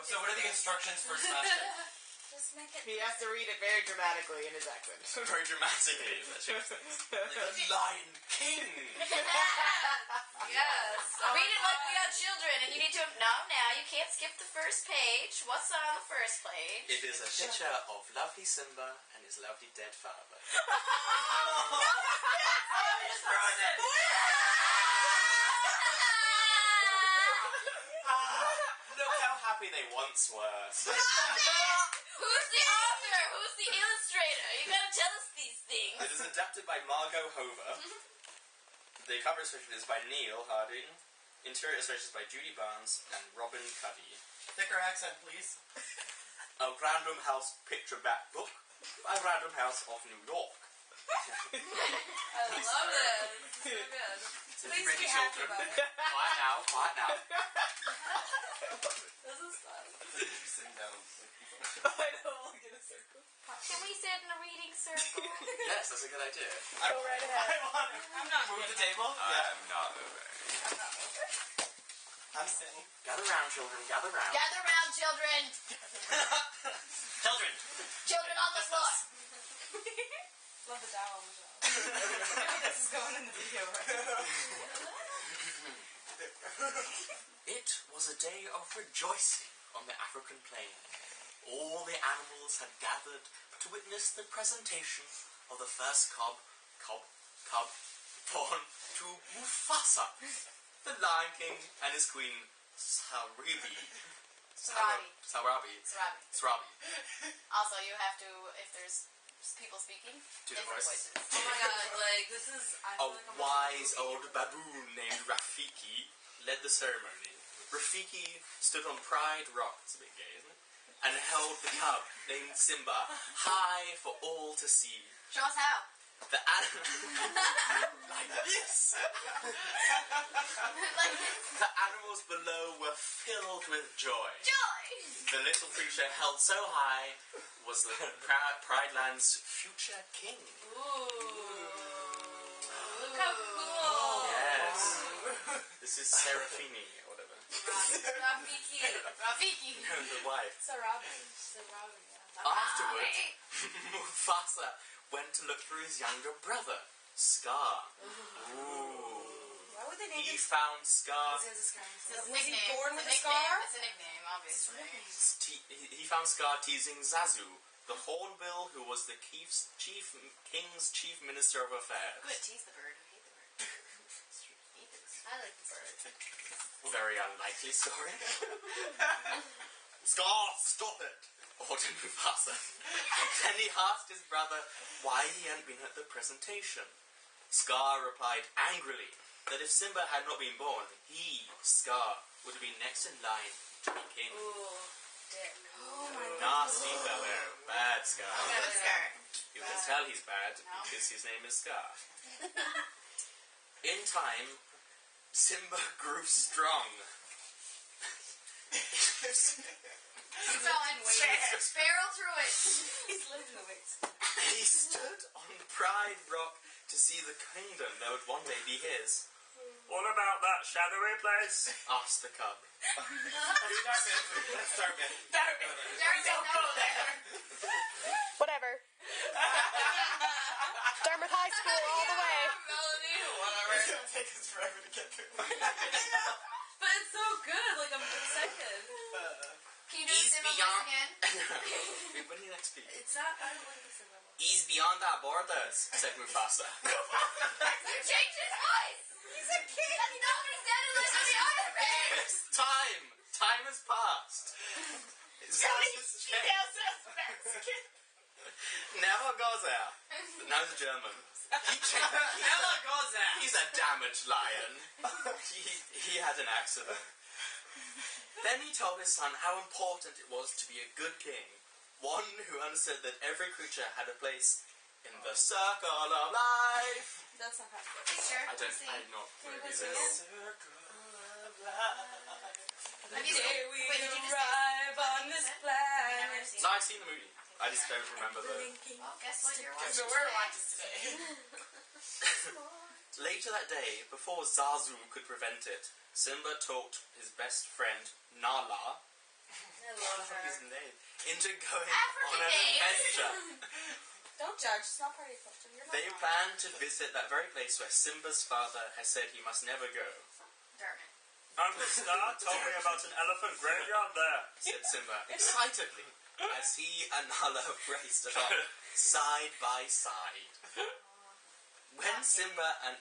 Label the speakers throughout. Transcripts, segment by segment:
Speaker 1: So what are the instructions for Sebastian?
Speaker 2: Just make it.
Speaker 3: He has to read it very dramatically in his accent.
Speaker 4: Very dramatically, is that she was like the Lion King.
Speaker 2: Yes.
Speaker 5: Read it like we are children, and you need to. No, now you can't skip the first page. What's on the first page?
Speaker 4: It is a picture of lovely Simba and his lovely dead father.
Speaker 5: Oh,
Speaker 1: You just ruined it!
Speaker 4: Look how happy they once were.
Speaker 5: Stop it! Who's the author? Who's the illustrator? You gotta tell us these things.
Speaker 4: It is adapted by Margot Hover. The cover illustration is by Neil Harding. Interior illustration is by Judy Barnes and Robin Cuddy.
Speaker 1: Thicker accent, please.
Speaker 4: A Random House picture back book by Random House of New York.
Speaker 2: I love this. So good. Please be happy about it.
Speaker 4: Quiet now, quiet now.
Speaker 2: This is fun.
Speaker 1: Sitting down.
Speaker 3: I know, we'll get a circle.
Speaker 5: Can we sit in a reading circle?
Speaker 4: Yes, that's a good idea.
Speaker 3: Go right ahead.
Speaker 2: I'm not
Speaker 1: Move
Speaker 2: moving.
Speaker 1: the table?
Speaker 4: I'm not moving.
Speaker 2: I'm not moving.
Speaker 1: I'm sitting.
Speaker 4: Gather round, children, gather round.
Speaker 5: Gather round, children.
Speaker 1: Children.
Speaker 5: Children on the floor.
Speaker 2: Love the dowel on the dowel. Maybe this is going in the video, right?
Speaker 4: It was a day of rejoicing on the African plain. All the animals had gathered to witness the presentation of the first cub born to Mufasa, the Lion King and his queen Sarabi.
Speaker 5: Also, you have to, if there's people speaking,
Speaker 4: Do the
Speaker 5: different
Speaker 4: voice.
Speaker 5: voices.
Speaker 2: Oh my god, like, this is... I
Speaker 4: A
Speaker 2: feel like I'm
Speaker 4: wise
Speaker 2: watching a
Speaker 4: old baboon named Rafiki led the ceremony. Rafiki stood on Pride Rock, it's a bit gay, isn't it? And held the cub named Simba high for all to see.
Speaker 5: Show us how.
Speaker 4: The like this. The animals below were filled with joy.
Speaker 5: Joy!
Speaker 4: The little creature held so high was the Pride Land's future king.
Speaker 5: Ooh.
Speaker 2: Look how cool.
Speaker 4: Yes. This is Serafini, or whatever.
Speaker 2: Rafiki.
Speaker 5: Rafiki.
Speaker 4: The wife.
Speaker 2: Sarabi, yeah.
Speaker 4: Afterward, Mufasa went to look for his younger brother, Scar. Ooh.
Speaker 2: Why would they name
Speaker 4: He
Speaker 2: him
Speaker 4: found Scar.
Speaker 2: Because he has a scar.
Speaker 5: It's a
Speaker 2: Was he
Speaker 5: nickname.
Speaker 2: born
Speaker 5: It's
Speaker 2: with
Speaker 5: a
Speaker 2: a
Speaker 5: nickname.
Speaker 2: scar?
Speaker 5: It's a nickname, obviously.
Speaker 4: He found Scar teasing Zazu, the Hornbill who was the king's chief minister of affairs.
Speaker 5: Good, tease the bird. I hate the bird. I like the bird.
Speaker 4: Very unlikely story. Scar, stop it! Ordered Mufasa. Then he asked his brother why he hadn't been at the presentation. Scar replied angrily that if Simba had not been born, he, Scar, would have been next in line to be king.
Speaker 2: Ooh, dick. Oh my god.
Speaker 4: Nasty fellow. Bad Scar.
Speaker 5: Good Scar.
Speaker 4: You can tell he's bad because his name is Scar. In time, Simba grew strong.
Speaker 5: Keep going. Barrel through it.
Speaker 2: He's lifting the weights.
Speaker 4: He stood on Pride Rock to see the kingdom that would one day be his. What about that shadowy place? Asked the cub. Dartmouth.
Speaker 5: Don't go there.
Speaker 3: Whatever. Dartmouth High School all the way.
Speaker 5: Melody.
Speaker 1: It's gonna take us forever to get through.
Speaker 2: But it's so good, like I'm excited.
Speaker 5: Can you do the Simba voice again?
Speaker 4: When did next speak?
Speaker 2: It's not, I don't like this anymore.
Speaker 4: He's beyond our borders, said Mufasa.
Speaker 5: You changed his voice. He's a kid. That's not what he sounded like on the other bit.
Speaker 4: It's time. Time has passed. His voice has changed. Never goes there. Now he's German.
Speaker 1: Never goes there.
Speaker 4: He's a damaged lion. He had an accident. Then he told his son how important it was to be a good king, one who understood that every creature had a place in the circle of life.
Speaker 2: That's not happening.
Speaker 5: Teacher,
Speaker 4: I'm not
Speaker 2: Can you
Speaker 4: really
Speaker 2: sing
Speaker 4: this.
Speaker 2: it?
Speaker 5: Have you
Speaker 2: Day
Speaker 5: seen?
Speaker 2: we
Speaker 5: Wait, did you just
Speaker 2: arrive on this
Speaker 5: I've never
Speaker 2: planet.
Speaker 5: seen
Speaker 4: No, I've seen the movie. I just don't remember the...
Speaker 5: Well, guess what you're
Speaker 1: So
Speaker 5: watching
Speaker 1: we're
Speaker 5: today?
Speaker 1: watching today.
Speaker 4: Later that day, before Zazu could prevent it, Simba taught his best friend, Nala, his name, into going
Speaker 5: African
Speaker 4: on an
Speaker 5: names.
Speaker 4: adventure.
Speaker 2: Don't judge. It's not part of your culture. You're not
Speaker 4: They
Speaker 2: wrong.
Speaker 4: plan to visit that very place where Simba's father has said he must never go,
Speaker 5: Darn it.
Speaker 6: Uncle Scar told me about an elephant graveyard there.
Speaker 4: said Simba excitedly as he and Nala raced along side by side. When Simba and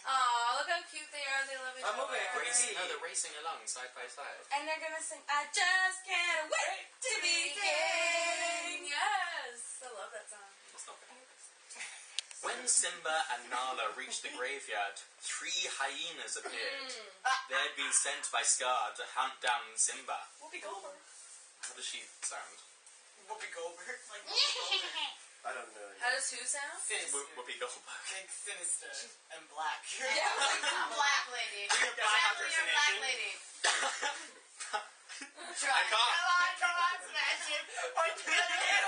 Speaker 5: Aw, look how cute they are. They love each
Speaker 1: I'm
Speaker 5: other.
Speaker 1: over it.
Speaker 4: they're racing along side by side.
Speaker 2: And they're gonna sing, I just can't wait to be king.
Speaker 5: Yes. I love that song.
Speaker 4: When Simba and Nala reached the graveyard, 3 hyenas appeared. They had been sent by Scar to hunt down Simba.
Speaker 2: Whoopi Goldberg.
Speaker 4: How does she sound?
Speaker 1: Whoopi Goldberg.
Speaker 5: How
Speaker 1: Like Whoopi Goldberg. I don't know.
Speaker 5: does who sound?
Speaker 1: Sinister.
Speaker 4: Whoopi Goldberg.
Speaker 1: Think sinister and black.
Speaker 2: Yeah, I was like,
Speaker 5: A black lady. Exactly, you're a black lady. Try.
Speaker 4: I can't.
Speaker 5: Come on, smash it.
Speaker 1: What you gonna do?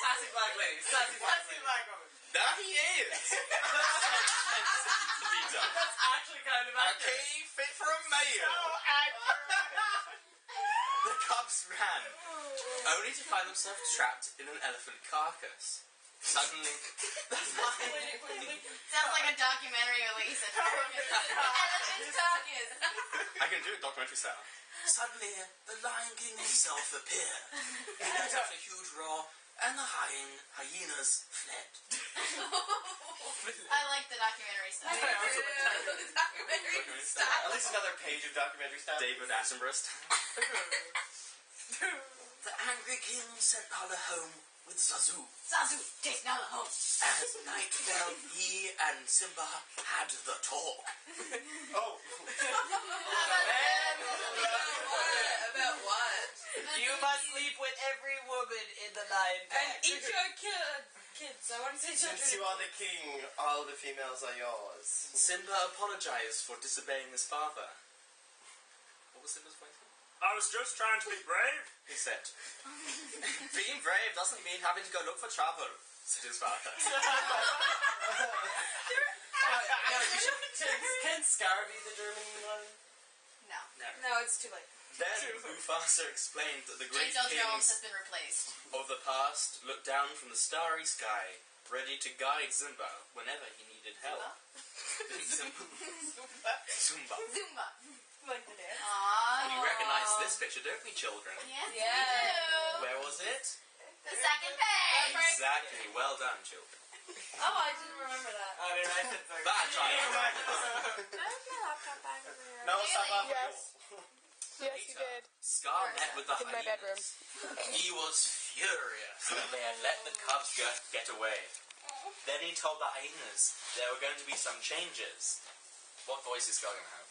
Speaker 1: Sassy black lady. Sassy black lady. Woman.
Speaker 4: There he is!
Speaker 1: That's actually kind of accurate.
Speaker 4: Okay, fit for a male. The cubs ran, only to find themselves trapped in an elephant carcass. Suddenly,
Speaker 5: Sounds like a documentary or like you said. Elephant carcass.
Speaker 4: I can do it documentary style. Suddenly, the Lion King himself appeared. He let out a huge roar, and the hyenas fled.
Speaker 5: I like the documentary stuff.
Speaker 2: documentary style.
Speaker 1: At least another page of documentary stuff.
Speaker 4: David Attenborough style. The angry king sent Nala home with Zazu.
Speaker 5: Zazu, take Nala home.
Speaker 4: As night fell, he and Simba had the talk.
Speaker 1: Oh.
Speaker 2: About what?
Speaker 1: You must sleep with every woman in the Lion
Speaker 2: And
Speaker 1: Pack.
Speaker 2: eat your kids. I want to say children.
Speaker 1: Since you are the king, all the females are yours.
Speaker 4: Simba apologized for disobeying his father. What was Simba's point?
Speaker 6: I was just trying to be brave.
Speaker 4: He said, being brave doesn't mean having to go look for trouble, said his father.
Speaker 1: Can Scar be the German one?
Speaker 5: No.
Speaker 2: No, it's too late.
Speaker 4: Then Mufasa explained that the great
Speaker 5: James Earl Jones
Speaker 4: kings
Speaker 5: has been replaced.
Speaker 4: of the past looked down from the starry sky, ready to guide Simba whenever he needed help. Zumba.
Speaker 5: Zumba.
Speaker 2: Like the dance.
Speaker 5: Aww.
Speaker 4: You recognize this picture, don't we, children?
Speaker 5: Yes,
Speaker 2: Yeah.
Speaker 5: we do.
Speaker 4: Where was it?
Speaker 5: The second page.
Speaker 4: Exactly. Well done, children.
Speaker 5: Oh, I didn't remember that.
Speaker 1: I didn't write it.
Speaker 4: Bad child.
Speaker 2: I have my laptop back over here.
Speaker 1: No, stop off.
Speaker 3: Yes. Yes, you did.
Speaker 4: Scar met with the
Speaker 3: In my bedroom.
Speaker 4: hyenas. He was furious that they had let the cubs get away. Then he told the hyenas there were going to be some changes. What voice is Scar going to have?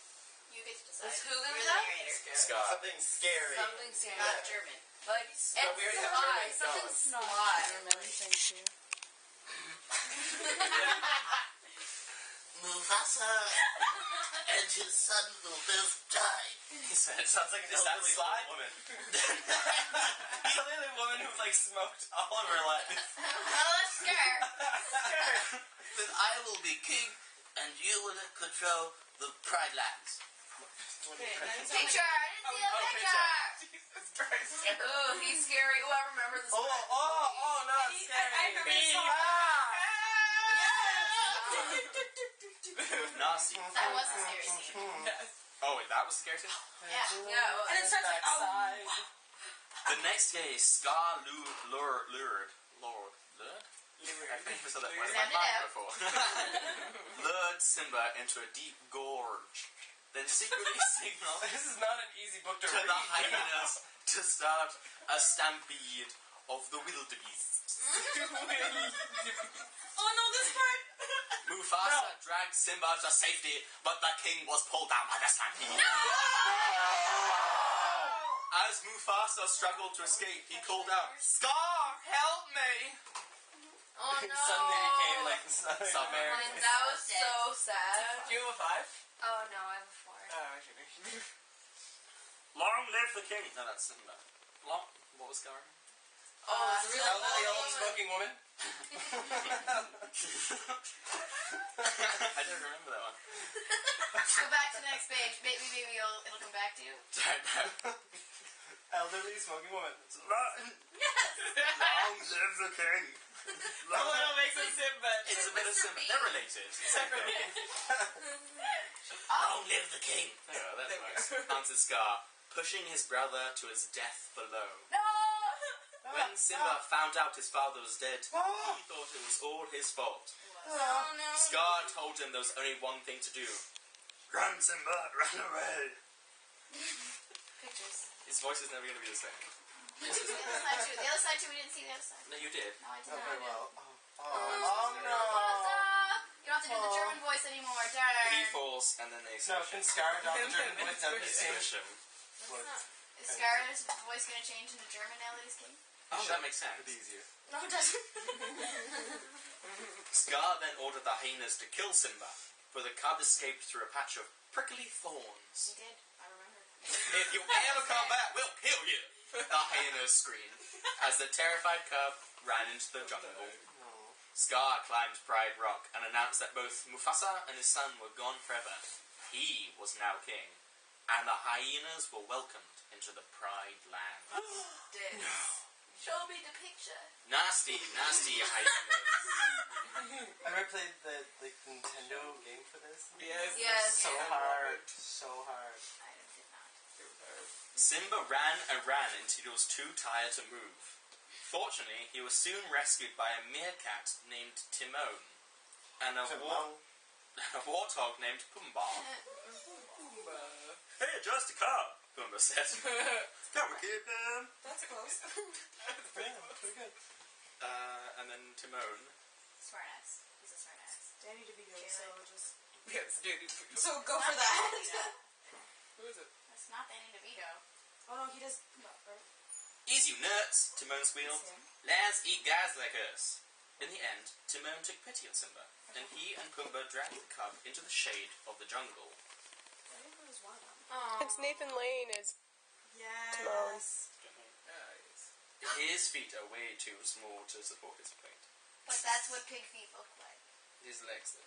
Speaker 5: You get to decide.
Speaker 2: Is who gonna
Speaker 5: You're the
Speaker 2: have?
Speaker 5: narrator.
Speaker 4: Scar.
Speaker 1: Something scary.
Speaker 2: Something scary.
Speaker 5: Not German.
Speaker 2: Like,
Speaker 1: But we already have German
Speaker 2: something
Speaker 1: dogs.
Speaker 2: sly. Thank you.
Speaker 7: Mufasa and his son will both die.
Speaker 4: He said,
Speaker 1: Sounds like an
Speaker 4: Is that
Speaker 1: elderly
Speaker 4: Sly?
Speaker 1: woman. Elderly woman who's like smoked all of her life.
Speaker 5: Oh, skirt.
Speaker 7: Then I will be king, and you will control the Pride Lands.
Speaker 5: Picture. I didn't see a picture. Oh, he's scary. Oh, I remember this.
Speaker 1: Oh, no, it's scary.
Speaker 2: I remember this song.
Speaker 4: nasty.
Speaker 5: That was a scary scene.
Speaker 4: Oh, wait, that was scary too?
Speaker 5: Yeah.
Speaker 2: Yeah, and it starts like, oh.
Speaker 4: The next day, Scar lured? I think I said that word in my
Speaker 5: Sound it
Speaker 4: mind
Speaker 5: out.
Speaker 4: before. Lured Simba into a deep gorge. Then secretly signaled
Speaker 1: This is not an easy book to
Speaker 4: to
Speaker 1: read.
Speaker 4: the hyenas to start a stampede of the wildebeests.
Speaker 2: Oh no, this part.
Speaker 4: Mufasa dragged Simba to safety, but the king was pulled down by the stampede. As Mufasa struggled to escape, he called out, "Scar, help me!"
Speaker 5: Oh
Speaker 1: He
Speaker 5: no.
Speaker 1: suddenly became like some American.
Speaker 2: That was so sad.
Speaker 1: Do you have a 5?
Speaker 5: Oh no, I have a 4.
Speaker 1: Oh, actually.
Speaker 6: Long live the king.
Speaker 4: No, that's Simba. What was Scar?
Speaker 5: Oh, it's a real
Speaker 8: Elderly old
Speaker 5: woman.
Speaker 8: smoking woman.
Speaker 4: I don't remember that one.
Speaker 5: Go back to the next page. Maybe it'll come back to you.
Speaker 8: Elderly smoking woman.
Speaker 6: Long live the king.
Speaker 1: What makes it Simba?
Speaker 4: It's a bit of Simba. They're related.
Speaker 7: Long live the king.
Speaker 4: There you go, that's nice. Answered Scar, pushing his brother to his death below.
Speaker 5: No!
Speaker 4: When Simba found out his father was dead, he thought it was all his fault.
Speaker 5: Oh no.
Speaker 4: Scar told him there was only one thing to do.
Speaker 6: Run, Simba, run away.
Speaker 5: Pictures.
Speaker 4: His voice is never going to be the same.
Speaker 5: The other side too. We didn't see the other side.
Speaker 4: No, you did.
Speaker 5: No, I did
Speaker 8: Not
Speaker 5: not.
Speaker 8: very well. Oh no.
Speaker 5: You don't have to do the German voice anymore. Darn.
Speaker 4: He falls, and then they
Speaker 8: No, can Scar adopt the German voice now that he's king?
Speaker 4: squish him.
Speaker 5: Is Scar's voice going to change into German now that he's king?
Speaker 4: Oh, that makes sense.
Speaker 8: It'd be easier.
Speaker 5: No, it doesn't.
Speaker 4: Scar then ordered the hyenas to kill Simba, but the cub escaped through a patch of prickly thorns.
Speaker 5: He did. I remember.
Speaker 4: If you ever come back, we'll kill you! The hyenas screamed as the terrified cub ran into the jungle. Scar climbed Pride Rock and announced that both Mufasa and his son were gone forever. He was now king, and the hyenas were welcomed into the Pride Land.
Speaker 5: Did. Show me the picture.
Speaker 4: Nasty, nasty hyenas.
Speaker 8: I ever played the Nintendo game for this?
Speaker 1: Yes.
Speaker 5: Yes.
Speaker 8: So hard. So hard.
Speaker 5: I did not.
Speaker 4: Simba ran and ran until he was too tired to move. Fortunately, he was soon rescued by a meerkat named Timon and a warthog named Pumbaa.
Speaker 6: Hey, just a car.
Speaker 4: Pumbaa said.
Speaker 6: Come on, kid, man.
Speaker 2: That's close.
Speaker 8: Pretty good.
Speaker 4: And then Timon.
Speaker 5: Smart ass. He's a smart ass.
Speaker 2: Danny DeVito, so just...
Speaker 1: Yes, dude.
Speaker 2: So go for that.
Speaker 1: Who is it?
Speaker 5: That's not Danny DeVito.
Speaker 2: Oh no, he does...
Speaker 4: Easy, you nuts, Timon squealed. Let's eat guys like us. In the end, Timon took pity on Simba, and he and Pumbaa dragged the cub into the shade of the jungle.
Speaker 3: It's Nathan Lane is
Speaker 2: Yes.
Speaker 3: Timon.
Speaker 4: His feet are way too small to support his weight.
Speaker 5: But that's what pig feet look like.
Speaker 4: His legs, though.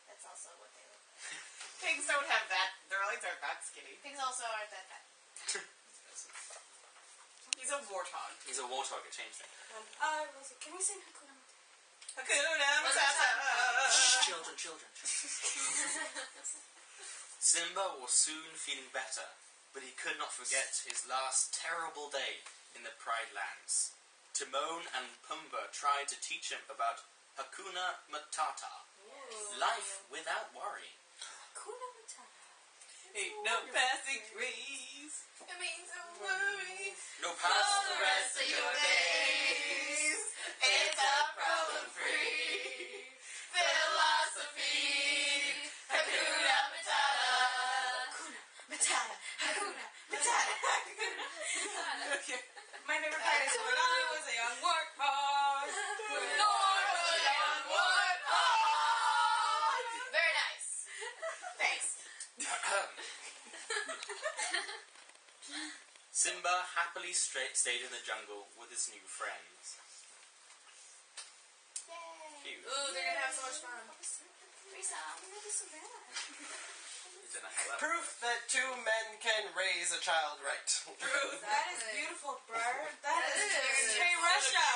Speaker 5: That's also what they look like.
Speaker 1: Pigs don't have that. Their legs aren't that skinny.
Speaker 5: Pigs also aren't that fat.
Speaker 1: He's a warthog.
Speaker 4: He's a warthog, it changed him.
Speaker 2: Rosie, can we sing Hakuna Matata?
Speaker 1: Hakuna Matata.
Speaker 4: Shh, children. Simba was soon feeling better, but he could not forget his last terrible day in the Pride Lands. Timon and Pumbaa tried to teach him about Hakuna Matata, life without worry.
Speaker 2: Hakuna Matata.
Speaker 1: Ain't no passing breeze.
Speaker 5: It means don't worry.
Speaker 4: No pass the rest of your days.
Speaker 5: It's a problem-free philosophy. Hakuna Matata.
Speaker 2: Matata. Hakuna Matata. Hakuna Matata. My favorite part is when I was a young warthog.
Speaker 5: Very nice.
Speaker 1: Thanks.
Speaker 4: Simba happily stayed in the jungle with his new friends.
Speaker 5: Yay.
Speaker 4: Cute.
Speaker 5: Ooh, they're gonna have so much fun. Threesome.
Speaker 4: You don't know how that
Speaker 8: Proof that two men can raise a child right.
Speaker 2: That is beautiful, Bert. That is
Speaker 5: is.
Speaker 2: very... Hey, Russia.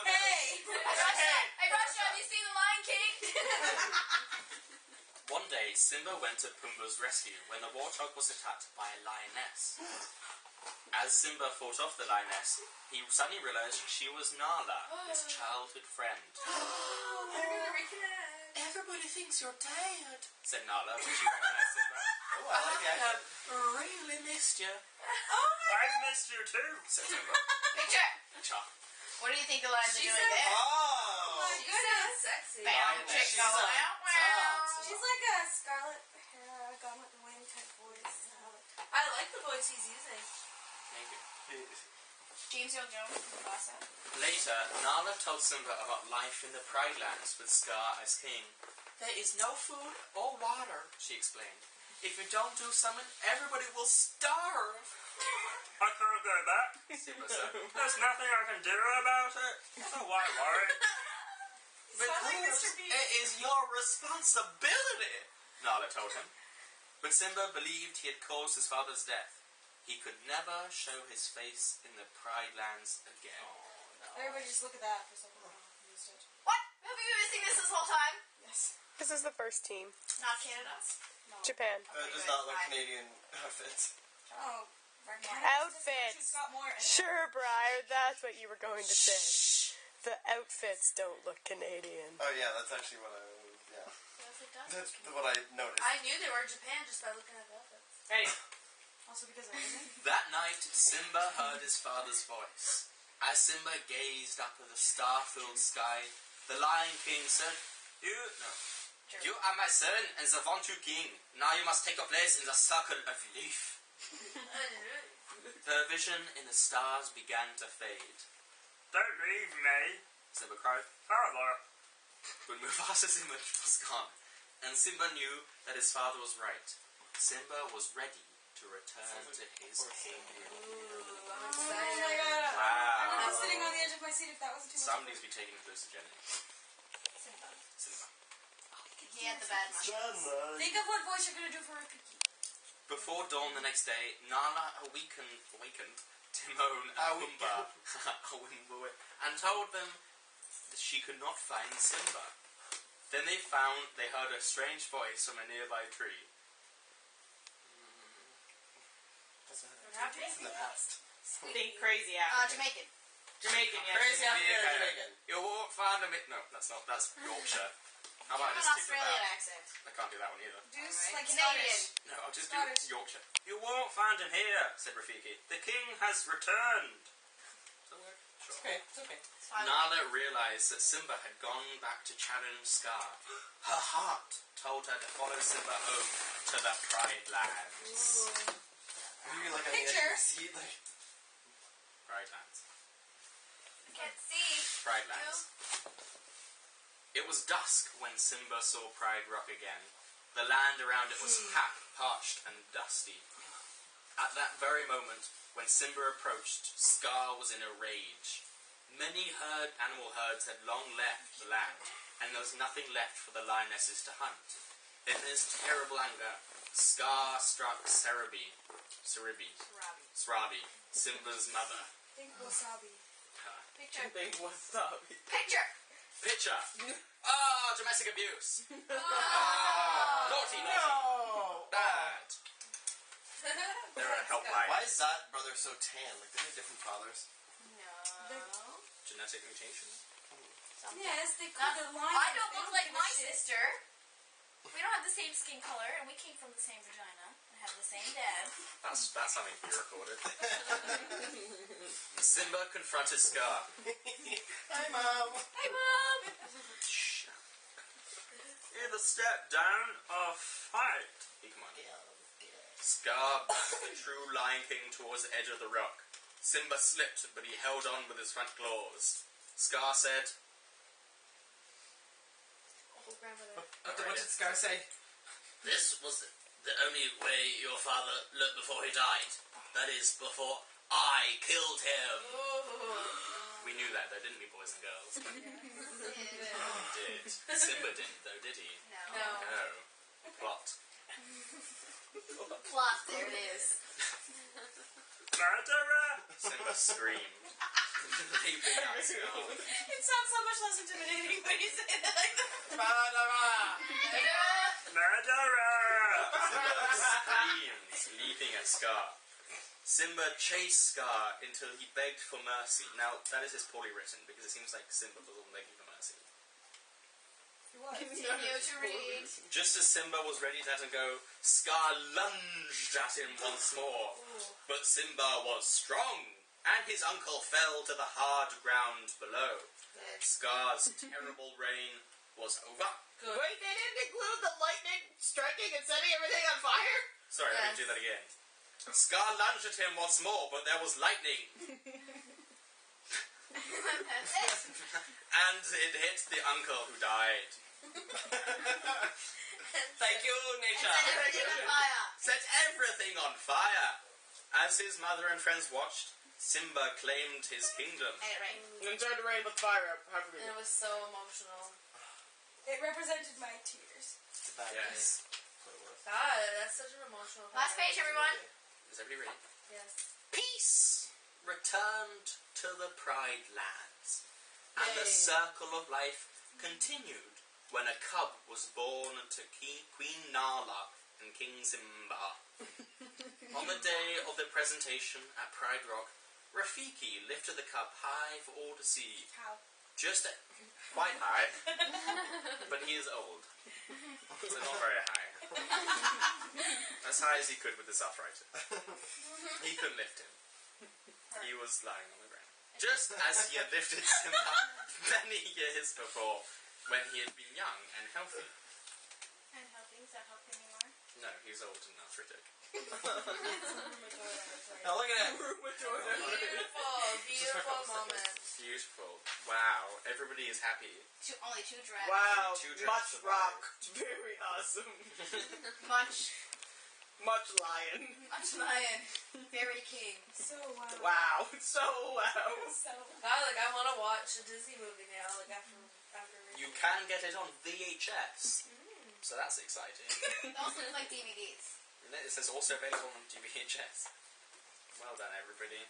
Speaker 2: Hey.
Speaker 5: Hey, Russia, have you seen The Lion King?
Speaker 4: One day, Simba went to Pumbaa's rescue when the warthog was attacked by a lioness. As Simba fought off the lioness, he suddenly realized she was Nala, his childhood friend.
Speaker 5: They're gonna reconnect.
Speaker 4: Everybody thinks you're dead, said Nala when she recognized Simba.
Speaker 8: Oh, I like the accent.
Speaker 4: Really missed you,
Speaker 6: I've missed you too.
Speaker 4: said Simba.
Speaker 5: Picture.
Speaker 4: Cha.
Speaker 5: What do you think the lions are
Speaker 2: She
Speaker 5: doing
Speaker 2: said-
Speaker 5: there?
Speaker 8: Oh!
Speaker 5: She sounds sexy. Bam,
Speaker 8: Lioness.
Speaker 5: chick,
Speaker 8: She's
Speaker 5: go
Speaker 8: a
Speaker 5: wow, wow.
Speaker 8: top.
Speaker 2: She's like a Scarlet O'Hara, Gone with the Wind type voice.
Speaker 5: I like the voice he's using.
Speaker 4: Thank you.
Speaker 5: James Earl Jones, Mufasa.
Speaker 4: Later, Nala told Simba about life in the Pride Lands with Scar as king. There is no food or water, she explained. If you don't do something, everybody will starve.
Speaker 6: I can't go back.
Speaker 4: Simba said.
Speaker 6: There's nothing I can do about it. So why worry?
Speaker 2: Sounds like Mr. Bean.
Speaker 4: It is your responsibility, Nala told him. But Simba believed he had caused his father's death. He could never show his face in the Pride Lands again.
Speaker 2: Everybody just look at that for a second.
Speaker 5: What? Have you been missing this whole time?
Speaker 2: Yes.
Speaker 3: This is the first team.
Speaker 5: Not Canada.
Speaker 3: Japan.
Speaker 8: It does not look Canadian outfits.
Speaker 2: Oh, right now.
Speaker 3: Outfits.
Speaker 2: Scott Moore and
Speaker 3: Sure, Briar, that's what you were going to say. The outfits don't look Canadian.
Speaker 8: Oh yeah, that's actually what I. Yeah,
Speaker 5: Yes, it does.
Speaker 8: that's what I noticed.
Speaker 5: I knew they were in Japan just by looking at the outfits.
Speaker 1: Hey,
Speaker 2: also because I wasn't.
Speaker 4: That night, Simba heard his father's voice. As Simba gazed up at the star-filled sky, the Lion King said, You are my son and the Vantu King. Now you must take your place in the circle of life. Her vision in the stars began to fade.
Speaker 6: Don't leave me.
Speaker 4: Simba cried.
Speaker 6: Father.
Speaker 4: But Mufasa's image was gone, and Simba knew that his father was right. Simba was ready to return to his kingdom.
Speaker 2: Oh my god.
Speaker 4: Wow.
Speaker 2: I'm sitting on the edge of my seat if that wasn't too much.
Speaker 4: Somebody's be taking hallucinogenic.
Speaker 5: Simba.
Speaker 4: Simba.
Speaker 5: He had the bad mushrooms.
Speaker 2: Think of what voice you're gonna do for Rafiki.
Speaker 4: Before dawn the next day, Nala awakened Timon and Pumbaa and told them that she could not find Simba. Then they heard a strange voice from a nearby tree.
Speaker 8: It's in the past.
Speaker 1: think crazy African.
Speaker 5: Jamaican.
Speaker 1: Jamaican, yes.
Speaker 8: Crazy African Jamaican.
Speaker 4: You won't find a no, that's not. That's Yorkshire. How about I
Speaker 5: An
Speaker 4: just stick with
Speaker 5: Australian
Speaker 4: that?
Speaker 5: accent.
Speaker 4: I can't do that one either.
Speaker 2: Do
Speaker 5: Alright.
Speaker 2: like
Speaker 5: Canadian.
Speaker 2: Scottish.
Speaker 4: No, I'll just
Speaker 2: Scottish.
Speaker 4: do Yorkshire.
Speaker 6: You won't find him here, said Rafiki. The king has returned.
Speaker 4: Sure.
Speaker 8: It's okay. It's okay.
Speaker 5: It's fine.
Speaker 4: Nala realized that Simba had gone back to challenge Scar. Her heart told her to follow Simba home to the Pride Lands.
Speaker 8: Were you like on the edge of your seat? Like,
Speaker 4: Pride Lands.
Speaker 5: Can't see.
Speaker 4: Pride Lands. It was dusk when Simba saw Pride Rock again. The land around it was parched and dusty. At that very moment, when Simba approached, Scar was in a rage. Many animal herds had long left the land, and there was nothing left for the lionesses to hunt. In his terrible anger, Scar struck Sarabi, Simba's mother.
Speaker 2: Think wasabi.
Speaker 5: Picture.
Speaker 8: big wasabi.
Speaker 5: Picture.
Speaker 4: Picture! Domestic abuse!
Speaker 5: Oh.
Speaker 4: Naughty!
Speaker 8: No!
Speaker 4: Bad! They're a helpline.
Speaker 8: Why is that brother so tan? Like, they have different fathers.
Speaker 5: No.
Speaker 4: Genetic mutation?
Speaker 2: Yes, they call the line.
Speaker 5: I don't look like my sister. We don't have the same skin color, and we came from the same vagina and have the same dad.
Speaker 4: That's something to be recorded. Simba confronted Scar.
Speaker 8: Hi, Mom.
Speaker 5: Hey, Mom!
Speaker 6: Either step down or fight.
Speaker 4: He commanded. Scar backed the true Lion King towards the edge of the rock. Simba slipped, but he held on with his front claws. Scar said,
Speaker 8: What did Scar say?
Speaker 7: This was the only way your father looked before he died. That is, before I killed him.
Speaker 4: We knew that though, didn't we, boys and girls? Did. Simba didn't though, did he?
Speaker 5: No.
Speaker 4: No. Plot.
Speaker 5: Plot, there it is.
Speaker 6: Murderer!
Speaker 4: Simba screamed, leaping at Scar.
Speaker 2: It sounds so much less intimidating when you say that like that.
Speaker 6: Murderer!
Speaker 4: Screams, leaping at Scar. Simba chased Scar until he begged for mercy. Now, that is just poorly written, because it seems like Simba was all begging for mercy.
Speaker 5: Continue to read.
Speaker 4: Just as Simba was ready to let him go, Scar lunged at him once more. But Simba was strong, and his uncle fell to the hard ground below. Scar's terrible reign was over.
Speaker 1: Wait, they didn't include the lightning striking and setting everything on fire?
Speaker 4: Sorry, let me do that again. Scar lunged at him once more, but there was lightning.
Speaker 5: That's it.
Speaker 4: And it hit the uncle who died.
Speaker 8: Thank you, nature.
Speaker 5: Set everything on fire.
Speaker 4: Set everything on fire. As his mother and friends watched, Simba claimed his kingdom.
Speaker 5: And it rained.
Speaker 1: And turned to rain with fire. How could we
Speaker 5: And it was so emotional.
Speaker 2: It represented my tears.
Speaker 8: It's a bad
Speaker 4: Yes.
Speaker 5: God, that's such an emotional
Speaker 1: Last page, everyone.
Speaker 4: Is everybody ready?
Speaker 5: Yes.
Speaker 4: Peace returned to the Pride Lands, and the
Speaker 1: Yay.
Speaker 4: circle of life continued when a cub was born to Queen Nala and King Simba. On the day of the presentation at Pride Rock, Rafiki lifted the cub high for all to see.
Speaker 2: How?
Speaker 4: Just quite high, but he is old, so not very high. As high as he could with his arthritis. He couldn't lift him. He was lying on the ground. Just as he had lifted Simba many years before, when he had been young and healthy.
Speaker 2: And healthy? Is that healthy anymore?
Speaker 4: No, he's old and arthritic.
Speaker 8: Now look at it.
Speaker 5: Beautiful moment.
Speaker 4: Beautiful. Wow, everybody is happy.
Speaker 5: Only 2 drafts.
Speaker 1: Wow,
Speaker 4: Two
Speaker 1: much
Speaker 4: drafts
Speaker 1: rock. Very awesome.
Speaker 5: Much
Speaker 1: lion.
Speaker 5: lion. Very king.
Speaker 2: So wow.
Speaker 1: Wow. So wow.
Speaker 2: So
Speaker 5: God, like I want to watch a Disney movie now. Like after
Speaker 4: You can get it on VHS, so that's exciting.
Speaker 5: those look like DVDs.
Speaker 4: And it says also available on VHS. Well done, everybody.